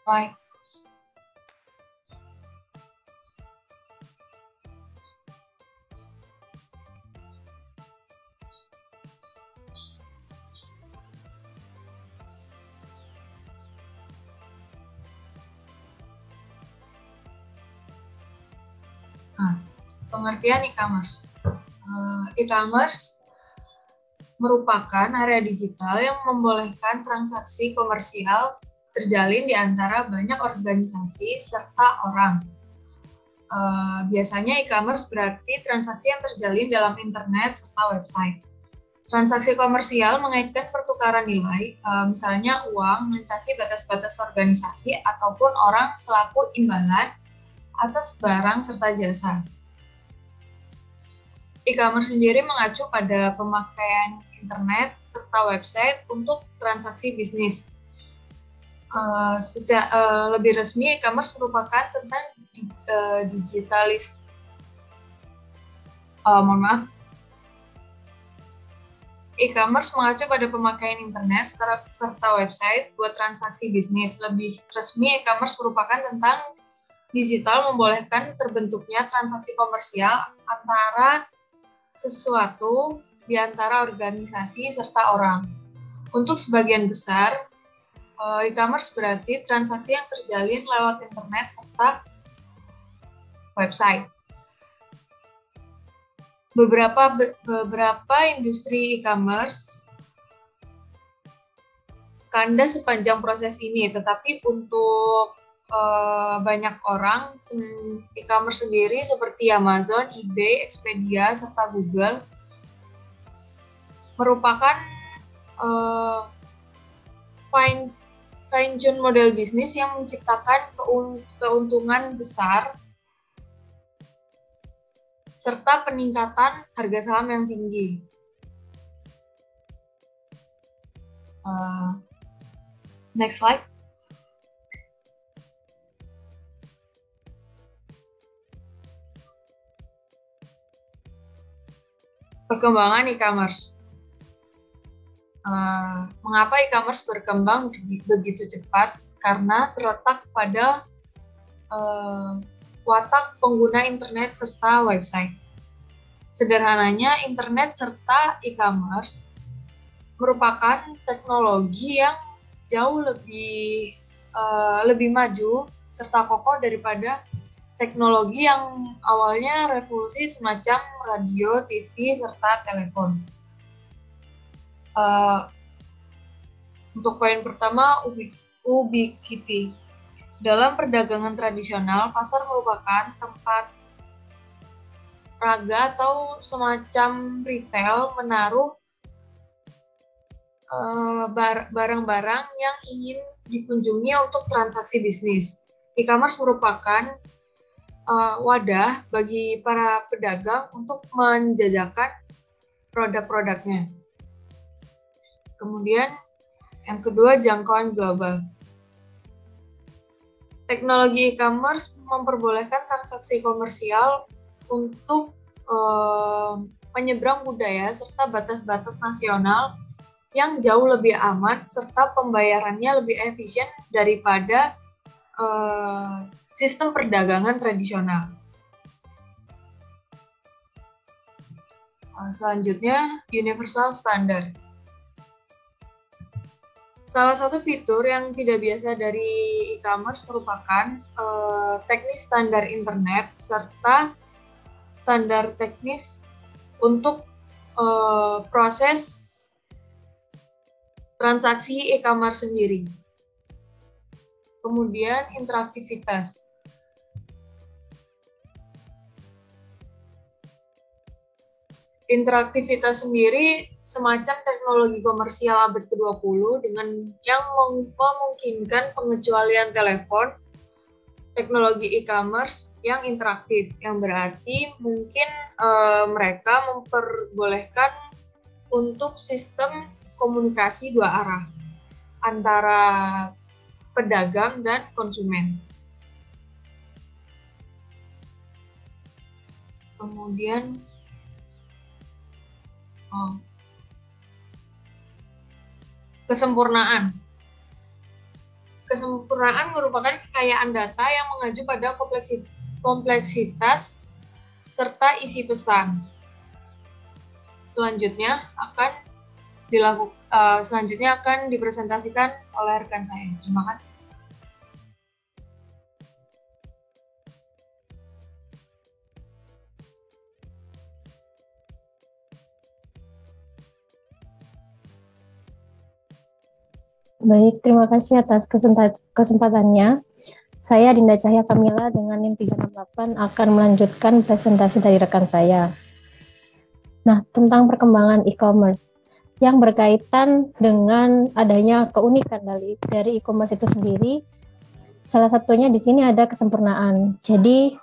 Like, pengertian e-commerce. E-commerce merupakan area digital yang membolehkan transaksi komersial terjalin di antara banyak organisasi serta orang. Biasanya e-commerce berarti transaksi yang terjalin dalam internet serta website. Transaksi komersial mengaitkan pertukaran nilai, misalnya uang melintasi batas-batas organisasi ataupun orang selaku imbalan atas barang serta jasa. E-commerce sendiri mengacu pada pemakaian internet serta website untuk transaksi bisnis. Lebih resmi, e-commerce merupakan tentang E-commerce mengacu pada pemakaian internet serta website buat transaksi bisnis. Lebih resmi, e-commerce merupakan tentang digital membolehkan terbentuknya transaksi komersial antara sesuatu di antara organisasi serta orang. Untuk sebagian besar, e-commerce berarti transaksi yang terjalin lewat internet serta website. Beberapa industri e-commerce kandas sepanjang proses ini, tetapi untuk banyak orang, e-commerce sendiri seperti Amazon, eBay, Expedia, serta Google merupakan fine-tune model bisnis yang menciptakan keuntungan besar serta peningkatan harga saham yang tinggi. Next slide. Perkembangan e-commerce. Mengapa e-commerce berkembang begitu cepat? Karena terletak pada watak pengguna internet serta website. Sederhananya, internet serta e-commerce merupakan teknologi yang jauh lebih maju serta kokoh daripada teknologi yang awalnya revolusi semacam radio, TV, serta telepon. Untuk poin pertama, ubiquity. Dalam perdagangan tradisional, pasar merupakan tempat raga atau semacam retail menaruh barang-barang yang ingin dikunjungi untuk transaksi bisnis. E-commerce merupakan wadah bagi para pedagang untuk menjajakan produk-produknya. Kemudian yang kedua, jangkauan global. Teknologi e-commerce memperbolehkan transaksi komersial untuk menyeberang budaya serta batas-batas nasional yang jauh lebih aman serta pembayarannya lebih efisien daripada sistem perdagangan tradisional. Selanjutnya, universal standard. Salah satu fitur yang tidak biasa dari e-commerce merupakan teknis standar internet serta standar teknis untuk proses transaksi e-commerce sendiri. Kemudian interaktivitas. Interaktivitas sendiri semacam teknologi komersial abad ke-20 dengan yang memungkinkan pengecualian telepon, teknologi e-commerce yang interaktif, yang berarti mungkin mereka memperbolehkan untuk sistem komunikasi dua arah antara pedagang dan konsumen. Kemudian kesempurnaan. Kesempurnaan merupakan kekayaan data yang mengacu pada kompleksitas serta isi pesan. Selanjutnya akan dipresentasikan oleh rekan saya. Terima kasih. Baik, terima kasih atas kesempatannya. Saya Dinda Cahya Kamila dengan NIM 368 akan melanjutkan presentasi dari rekan saya. Nah, tentang perkembangan e-commerce yang berkaitan dengan adanya keunikan dari e-commerce itu sendiri. Salah satunya di sini ada kesempurnaan. Jadi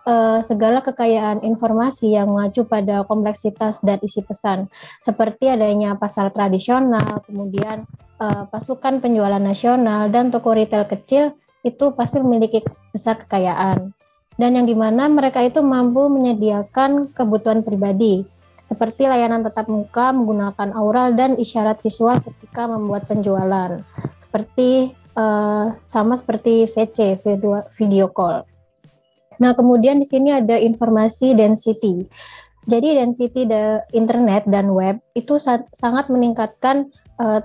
segala kekayaan informasi yang mengacu pada kompleksitas dan isi pesan, seperti adanya pasar tradisional, kemudian pasukan penjualan nasional dan toko retail kecil itu pasti memiliki besar kekayaan. Dan yang dimana mereka itu mampu menyediakan kebutuhan pribadi, seperti layanan tatap muka menggunakan aural dan isyarat visual ketika membuat penjualan, seperti sama seperti VC, video call. Nah, kemudian di sini ada informasi density. Jadi density internet dan web itu sangat meningkatkan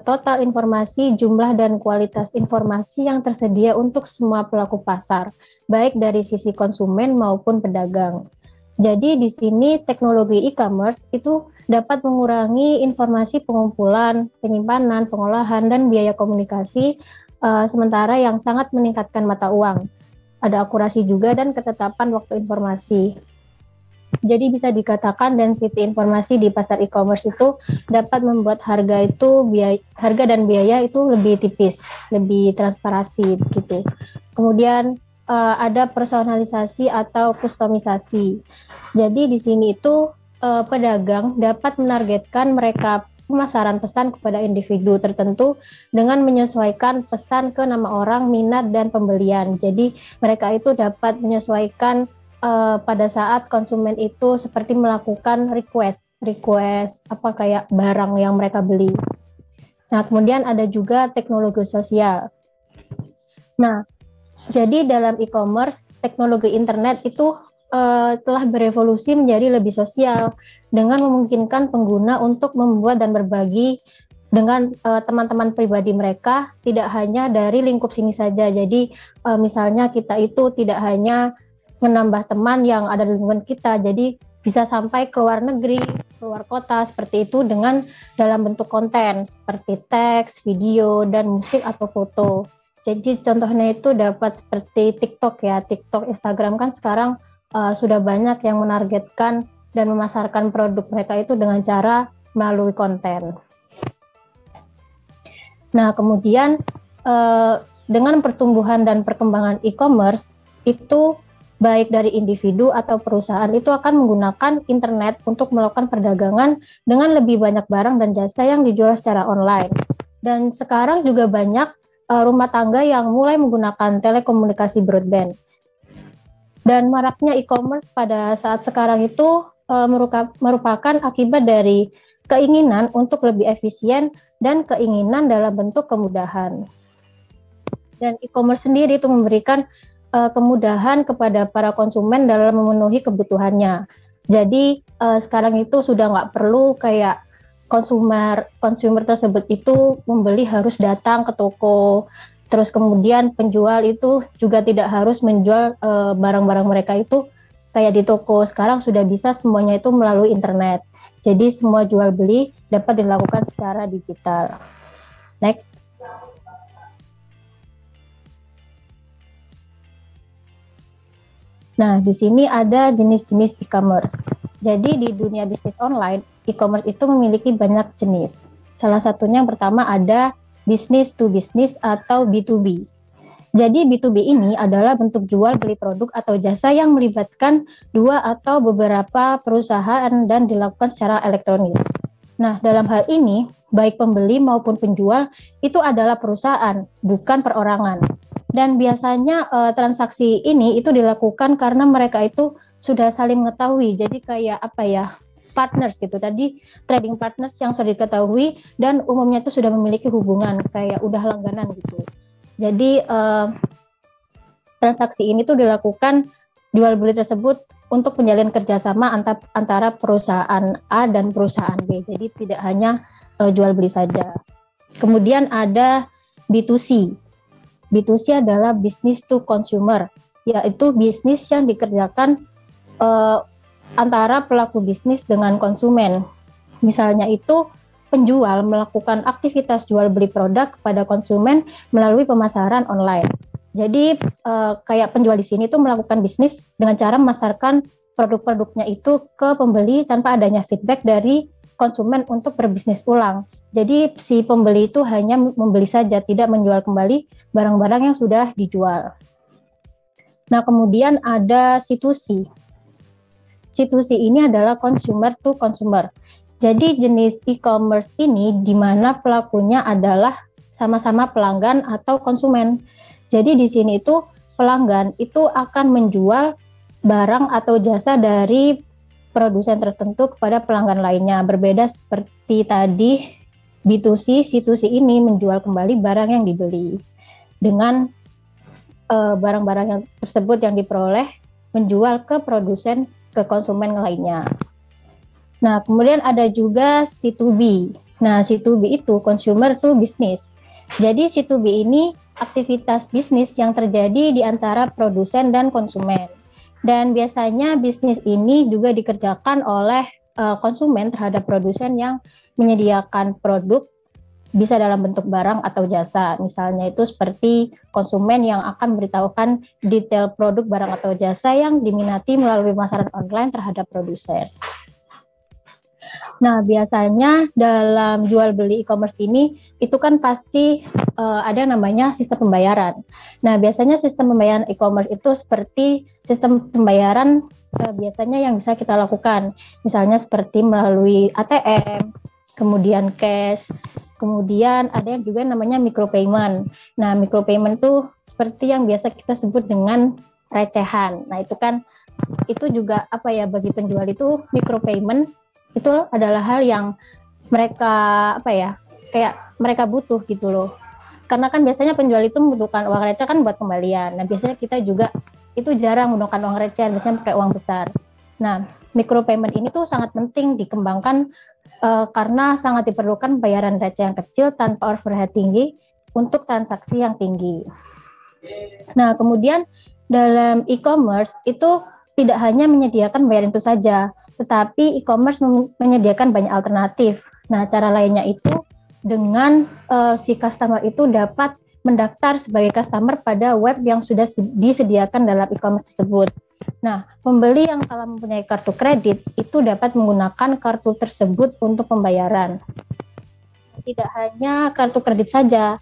total informasi, jumlah dan kualitas informasi yang tersedia untuk semua pelaku pasar, baik dari sisi konsumen maupun pedagang. Jadi di sini teknologi e-commerce itu dapat mengurangi informasi pengumpulan, penyimpanan, pengolahan, dan biaya komunikasi, sementara yang sangat meningkatkan mata uang. Ada akurasi juga dan ketetapan waktu informasi. Jadi bisa dikatakan density informasi di pasar e-commerce itu dapat membuat harga dan biaya itu lebih tipis, lebih transparansi gitu. Kemudian ada personalisasi atau kustomisasi. Jadi di sini itu pedagang dapat menargetkan pemasaran pesan kepada individu tertentu dengan menyesuaikan pesan ke nama orang, minat, dan pembelian. Jadi mereka itu dapat menyesuaikan pada saat konsumen itu seperti melakukan request apa kayak barang yang mereka beli. Nah, kemudian ada juga teknologi sosial. Nah, jadi dalam e-commerce, teknologi internet itu telah berevolusi menjadi lebih sosial dengan memungkinkan pengguna untuk membuat dan berbagi dengan teman-teman pribadi mereka, tidak hanya dari lingkup sini saja. Jadi misalnya kita itu tidak hanya menambah teman yang ada di lingkungan kita, jadi bisa sampai ke luar negeri, keluar kota seperti itu dengan dalam bentuk konten seperti teks, video, dan musik atau foto. Jadi contohnya itu dapat seperti TikTok ya, TikTok, Instagram kan sekarang sudah banyak yang menargetkan dan memasarkan produk mereka itu dengan cara melalui konten. Nah, kemudian dengan pertumbuhan dan perkembangan e-commerce itu baik dari individu atau perusahaan itu akan menggunakan internet untuk melakukan perdagangan dengan lebih banyak barang dan jasa yang dijual secara online. Dan sekarang juga banyak rumah tangga yang mulai menggunakan telekomunikasi broadband. Dan maraknya e-commerce pada saat sekarang itu merupakan akibat dari keinginan untuk lebih efisien dan keinginan dalam bentuk kemudahan. Dan e-commerce sendiri itu memberikan kemudahan kepada para konsumen dalam memenuhi kebutuhannya. Jadi sekarang itu sudah nggak perlu kayak konsumer tersebut itu membeli harus datang ke toko. Terus kemudian penjual itu juga tidak harus menjual barang-barang mereka itu kayak di toko. Sekarang sudah bisa semuanya itu melalui internet. Jadi semua jual beli dapat dilakukan secara digital. Next. Nah, di sini ada jenis-jenis e-commerce. Jadi di dunia bisnis online, e-commerce itu memiliki banyak jenis. Salah satunya yang pertama ada business to business atau B2B. Jadi B2B ini adalah bentuk jual beli produk atau jasa yang melibatkan dua atau beberapa perusahaan dan dilakukan secara elektronis. Nah, dalam hal ini, baik pembeli maupun penjual itu adalah perusahaan, bukan perorangan. Dan biasanya transaksi ini itu dilakukan karena mereka itu sudah saling mengetahui. Jadi kayak apa ya, partners gitu. Tadi trading partners yang sudah diketahui dan umumnya itu sudah memiliki hubungan kayak udah langganan gitu. Jadi transaksi ini tuh dilakukan jual beli tersebut untuk penjalin kerjasama antara perusahaan A dan perusahaan B. Jadi tidak hanya jual beli saja. Kemudian ada B2C. B2C adalah business to consumer, yaitu bisnis yang dikerjakan antara pelaku bisnis dengan konsumen. Misalnya itu penjual melakukan aktivitas jual beli produk kepada konsumen melalui pemasaran online. Jadi kayak penjual di sini tuh melakukan bisnis dengan cara memasarkan produk-produknya itu ke pembeli tanpa adanya feedback dari konsumen untuk berbisnis ulang. Jadi si pembeli itu hanya membeli saja, tidak menjual kembali barang-barang yang sudah dijual. Nah, kemudian ada C2C. C2C ini adalah consumer to consumer. Jadi jenis e-commerce ini di mana pelakunya adalah sama-sama pelanggan atau konsumen. Jadi di sini itu pelanggan itu akan menjual barang atau jasa dari produsen tertentu kepada pelanggan lainnya. Berbeda seperti tadi B2C, C2C ini menjual kembali barang yang dibeli. Dengan barang-barang yang tersebut yang diperoleh menjual ke produsen, ke konsumen lainnya. Nah, kemudian ada juga C2B. Nah, C2B itu consumer to business. Jadi C2B ini aktivitas bisnis yang terjadi di antara produsen dan konsumen. Dan biasanya bisnis ini juga dikerjakan oleh konsumen terhadap produsen yang menyediakan produk, bisa dalam bentuk barang atau jasa. Misalnya itu seperti konsumen yang akan memberitahukan detail produk barang atau jasa yang diminati melalui pemasaran online terhadap produsen. Nah, biasanya dalam jual beli e-commerce ini itu kan pasti ada namanya sistem pembayaran. Nah, biasanya sistem pembayaran e-commerce itu seperti sistem pembayaran biasanya yang bisa kita lakukan. Misalnya seperti melalui ATM, kemudian cash, kemudian ada yang juga namanya micropayment. Nah, micropayment itu seperti yang biasa kita sebut dengan recehan. Nah, itu juga bagi penjual itu micropayment itu adalah hal yang mereka kayak mereka butuh gitu loh. Karena kan biasanya penjual itu membutuhkan uang receh kan buat kembalian. Nah, biasanya kita juga itu jarang menggunakan uang receh, biasanya pakai uang besar. Nah, micropayment ini tuh sangat penting dikembangkan karena sangat diperlukan bayaran receh yang kecil tanpa overhead tinggi untuk transaksi yang tinggi. Nah, kemudian dalam e-commerce itu tidak hanya menyediakan bayaran itu saja, tetapi e-commerce menyediakan banyak alternatif. Nah, cara lainnya itu dengan si customer itu dapat mendaftar sebagai customer pada web yang sudah disediakan dalam e-commerce tersebut. Nah, pembeli yang telah mempunyai kartu kredit itu dapat menggunakan kartu tersebut untuk pembayaran. Tidak hanya kartu kredit saja,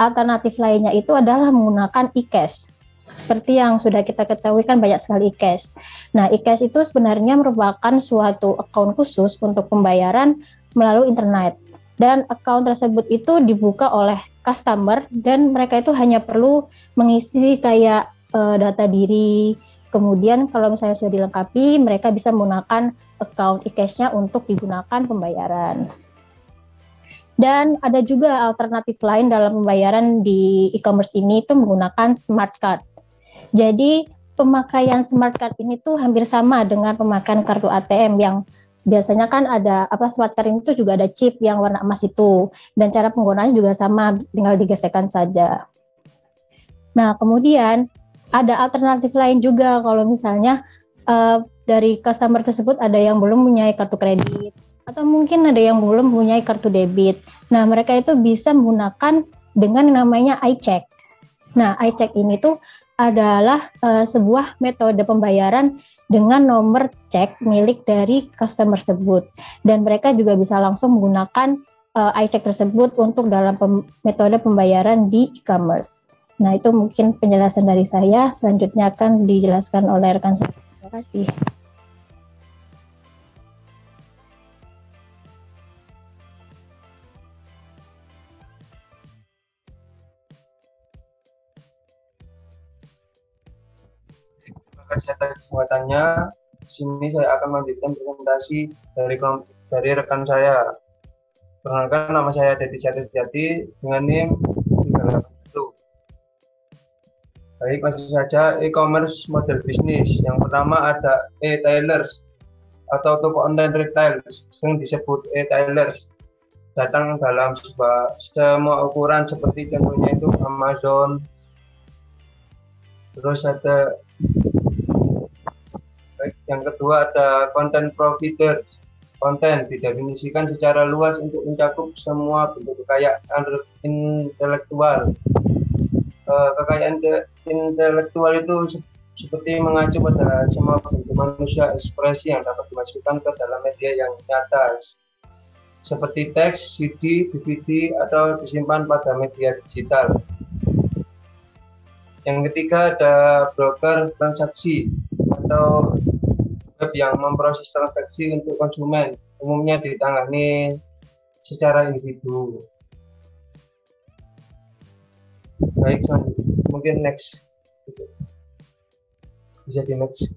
alternatif lainnya itu adalah menggunakan e-cash. Seperti yang sudah kita ketahui kan banyak sekali e-cash. Nah, e-cash itu sebenarnya merupakan suatu akun khusus untuk pembayaran melalui internet. Dan akun tersebut itu dibuka oleh customer dan mereka itu hanya perlu mengisi kayak data diri. Kemudian kalau misalnya sudah dilengkapi, mereka bisa menggunakan akun e-cash-nya untuk digunakan pembayaran. Dan ada juga alternatif lain dalam pembayaran di e-commerce ini itu menggunakan smart card. Jadi pemakaian smart card ini tuh hampir sama dengan pemakaian kartu ATM yang biasanya kan ada smart card ini tuh juga ada chip yang warna emas itu, dan cara penggunaannya juga sama, tinggal digesekkan saja. Nah, kemudian ada alternatif lain juga kalau misalnya dari customer tersebut ada yang belum mempunyai kartu kredit atau mungkin ada yang belum mempunyai kartu debit. Nah, mereka itu bisa menggunakan dengan namanya iCheck. Nah, iCheck ini tuh adalah sebuah metode pembayaran dengan nomor cek milik dari customer tersebut, dan mereka juga bisa langsung menggunakan iCheck tersebut untuk dalam metode pembayaran di e-commerce. Nah, itu mungkin penjelasan dari saya. Selanjutnya akan dijelaskan oleh rekan saya. Terima kasih. Terima kasih atas kesempatannya. Di sini saya akan melanjutkan presentasi dari rekan saya. Perkenalkan, nama saya Dedi Syahril Jati dengan NIM 381. Baik, masih saja e-commerce model bisnis. Yang pertama ada e-tailers atau toko online retail, sering disebut e-tailers. Datang dalam semua ukuran seperti contohnya itu Amazon. Terus ada yang kedua ada content provider. Konten didefinisikan secara luas untuk mencakup semua bentuk kekayaan intelektual. Kekayaan intelektual itu seperti mengacu pada semua bentuk manusia ekspresi yang dapat dimasukkan ke dalam media yang nyata, seperti teks, CD, DVD, atau disimpan pada media digital. Yang ketiga ada broker transaksi atau web yang memproses transaksi untuk konsumen, umumnya ditangani secara individu. Baik, mungkin next. Bisa di next.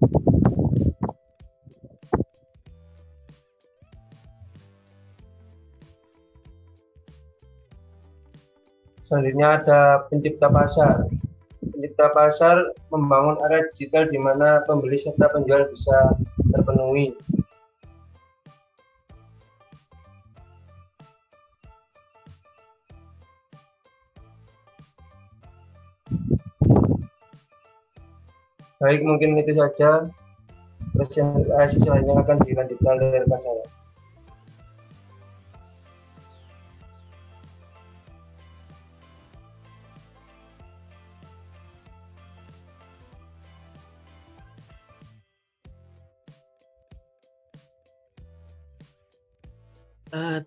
Selanjutnya ada pencipta pasar. Pencipta pasar membangun area digital di mana pembeli serta penjual bisa terpenuhi. Baik, mungkin itu saja. Presentasi selanjutnya akan dilanjutkan oleh rekan saya.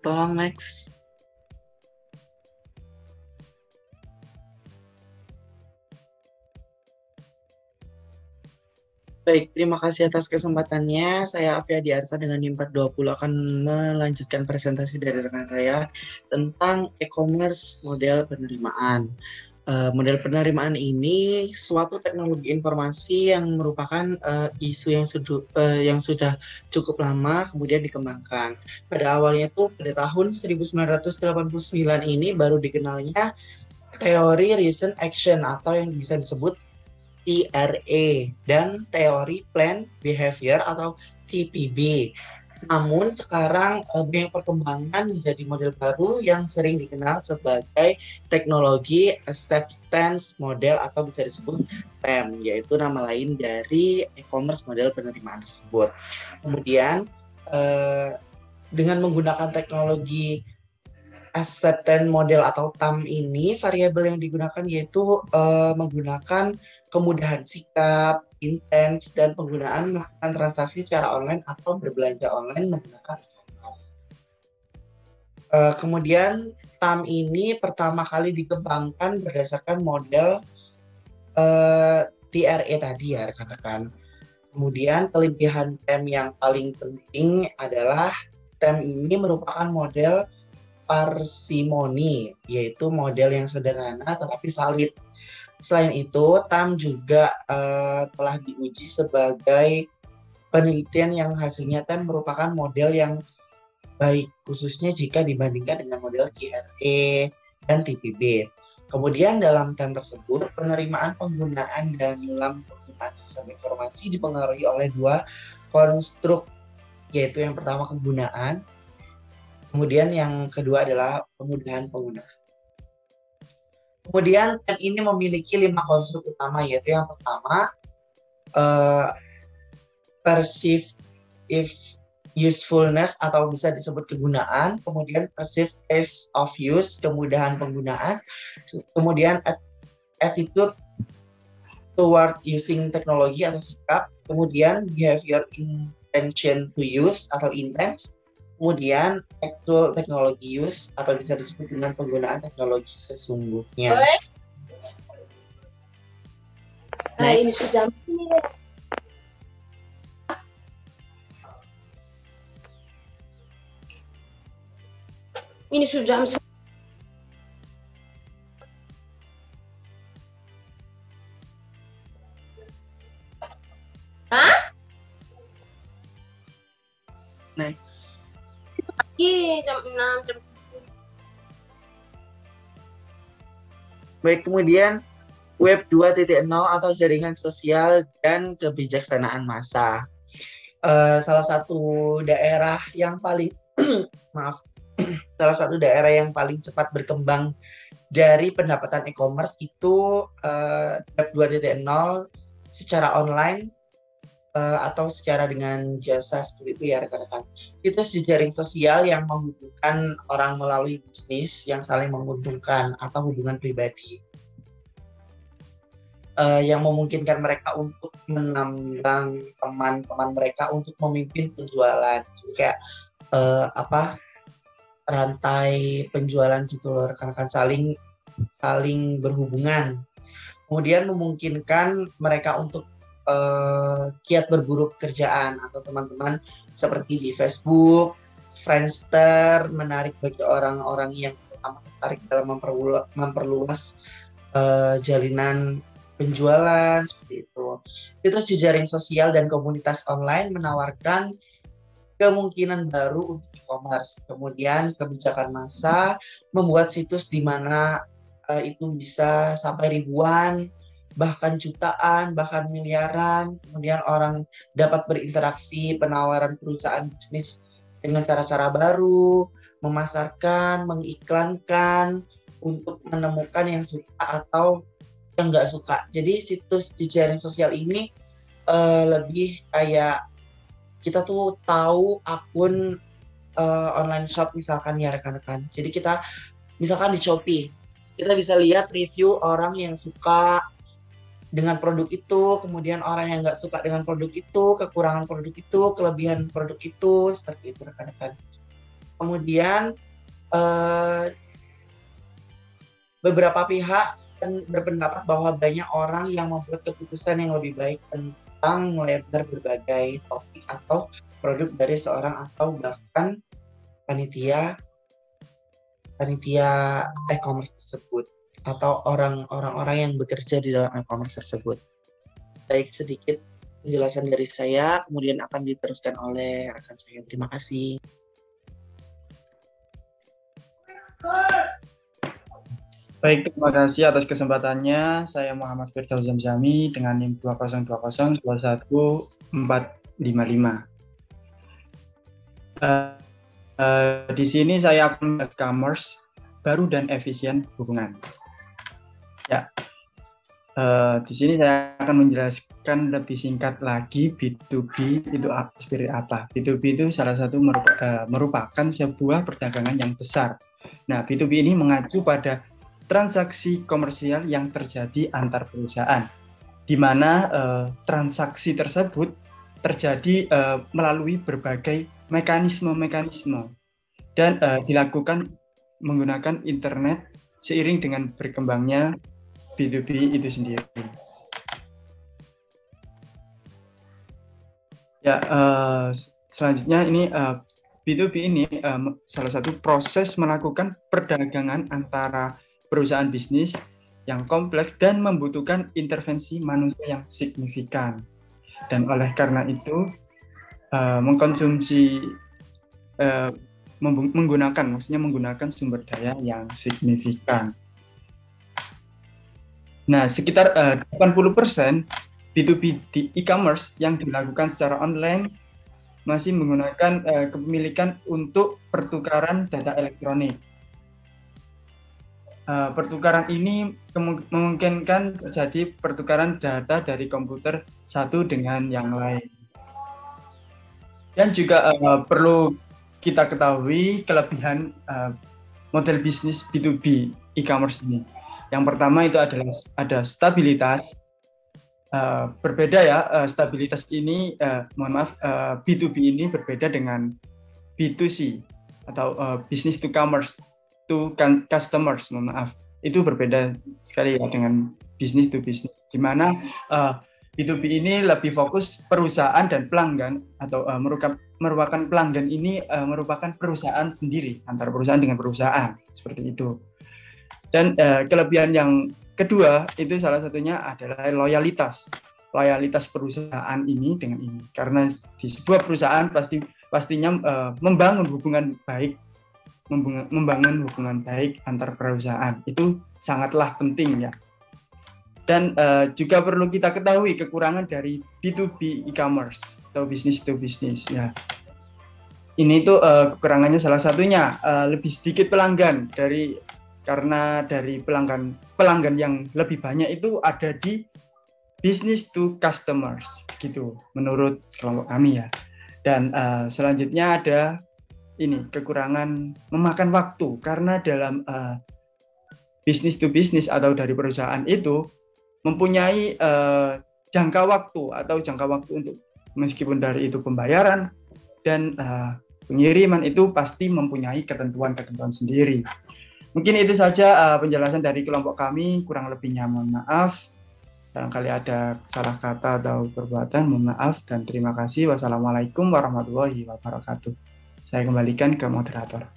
Tolong next. Baik, terima kasih atas kesempatannya. Saya Afia Diarsa dengan NIM 420 akan melanjutkan presentasi dari rekan saya tentang e-commerce model penerimaan. Model penerimaan ini suatu teknologi informasi yang merupakan isu yang sudah cukup lama kemudian dikembangkan. Pada awalnya tuh pada tahun 1989 ini baru dikenalnya teori reason action atau yang bisa disebut TRA dan teori plan behavior atau TPB. Namun sekarang banyak perkembangan menjadi model baru yang sering dikenal sebagai teknologi acceptance model atau bisa disebut TAM, yaitu nama lain dari e-commerce model penerimaan tersebut. Kemudian dengan menggunakan teknologi acceptance model atau TAM ini, variabel yang digunakan yaitu menggunakan kemudahan sikap, intens, dan penggunaan melakukan transaksi secara online atau berbelanja online menggunakan e-commerce. Kemudian TAM ini pertama kali dikembangkan berdasarkan model TRA tadi ya rekan-rekan. Kemudian kelebihan TAM yang paling penting adalah TAM ini merupakan model parsimoni, yaitu model yang sederhana tetapi valid. Selain itu, TAM juga telah diuji sebagai penelitian yang hasilnya TAM merupakan model yang baik, khususnya jika dibandingkan dengan model KRE dan TPB. Kemudian dalam TAM tersebut, penerimaan penggunaan dalam penggunaan sistem informasi dipengaruhi oleh dua konstruk, yaitu yang pertama kegunaan, kemudian yang kedua adalah kemudahan penggunaan. Kemudian TAM ini memiliki 5 konstruk utama, yaitu yang pertama perceived usefulness atau bisa disebut kegunaan, kemudian perceived ease of use, kemudahan penggunaan, kemudian attitude toward using teknologi atau sikap, kemudian behavior intention to use atau intents, kemudian actual technology use atau bisa disebut dengan penggunaan teknologi sesungguhnya. Next. Ini sudah jam. Hah? Next. Jam 6, jam 7. Baik, kemudian Web 2.0 atau jaringan sosial dan kebijaksanaan massa. Salah satu daerah yang paling maaf, salah satu daerah yang paling cepat berkembang dari pendapatan e-commerce itu Web 2.0 secara online atau secara dengan jasa seperti itu ya rekan-rekan. Itu jejaring sosial yang menghubungkan orang melalui bisnis yang saling menguntungkan atau hubungan pribadi. Yang memungkinkan mereka untuk menambang teman-teman mereka untuk memimpin penjualan. Jadi kayak rantai penjualan gitu loh, rekan-rekan saling berhubungan. Kemudian memungkinkan mereka untuk kiat berburu pekerjaan atau teman-teman seperti di Facebook, Friendster, menarik bagi orang-orang yang terutama tertarik dalam memperluas jalinan penjualan seperti itu. Situs jejaring sosial dan komunitas online menawarkan kemungkinan baru untuk e-commerce. Kemudian kebijakan massa membuat situs di mana itu bisa sampai ribuan, bahkan jutaan, bahkan miliaran. Kemudian orang dapat berinteraksi, penawaran perusahaan bisnis dengan cara-cara baru, memasarkan, mengiklankan, untuk menemukan yang suka atau yang nggak suka. Jadi situs jejaring sosial ini lebih kayak kita tuh tahu akun online shop misalkan ya rekan-rekan. Jadi kita misalkan di Shopee, kita bisa lihat review orang yang suka dengan produk itu, kemudian orang yang nggak suka dengan produk itu, kekurangan produk itu, kelebihan produk itu, seperti itu rekan-rekan. Kemudian beberapa pihak berpendapat bahwa banyak orang yang membuat keputusan yang lebih baik tentang melebar berbagai topik atau produk dari seorang atau bahkan panitia e-commerce tersebut atau orang-orang yang bekerja di dalam e-commerce tersebut. Baik, sedikit penjelasan dari saya, kemudian akan diteruskan oleh rekan saya. Terima kasih. Baik, terima kasih atas kesempatannya. Saya Muhammad Firdaus Zamzami dengan NIM 202021455. Di sini saya akan membahas e-commerce baru dan efisien hubungan. Ya, di sini saya akan menjelaskan lebih singkat lagi B2B itu seperti apa. B2B itu salah satu merupakan sebuah perdagangan yang besar. Nah, B2B ini mengacu pada transaksi komersial yang terjadi antar perusahaan, di mana transaksi tersebut terjadi melalui berbagai mekanisme dan dilakukan menggunakan internet seiring dengan berkembangnya B2B itu sendiri. Ya, selanjutnya ini B2B ini salah satu proses melakukan perdagangan antara perusahaan bisnis yang kompleks dan membutuhkan intervensi manusia yang signifikan. Dan oleh karena itu menggunakan sumber daya yang signifikan. Nah, sekitar 80% B2B di e-commerce yang dilakukan secara online masih menggunakan kepemilikan untuk pertukaran data elektronik. Pertukaran ini memungkinkan terjadi pertukaran data dari komputer satu dengan yang lain. Dan juga perlu kita ketahui kelebihan model bisnis B2B e-commerce ini. Yang pertama itu adalah ada stabilitas. Berbeda ya, stabilitas ini, B2B ini berbeda dengan B2C atau business to commerce to customers, itu berbeda sekali ya dengan business to business, di mana B2B ini lebih fokus perusahaan dan pelanggan atau merupakan pelanggan ini merupakan perusahaan sendiri, antara perusahaan dengan perusahaan, seperti itu. Dan kelebihan yang kedua itu salah satunya adalah loyalitas perusahaan ini dengan ini, karena di sebuah perusahaan pastinya membangun hubungan baik antar perusahaan itu sangatlah penting ya. Dan juga perlu kita ketahui kekurangan dari B2B e-commerce atau business to business ya. Ini tuh kekurangannya salah satunya lebih sedikit pelanggan karena dari pelanggan yang lebih banyak itu ada di business to customers gitu menurut kelompok kami ya. Dan selanjutnya ada ini kekurangan memakan waktu karena dalam business to business atau dari perusahaan itu mempunyai jangka waktu untuk meskipun dari itu pembayaran dan pengiriman itu pasti mempunyai ketentuan-ketentuan sendiri. Mungkin itu saja penjelasan dari kelompok kami, kurang lebihnya mohon maaf. Barangkali ada salah kata atau perbuatan, mohon maaf dan terima kasih. Wassalamualaikum warahmatullahi wabarakatuh. Saya kembalikan ke moderator.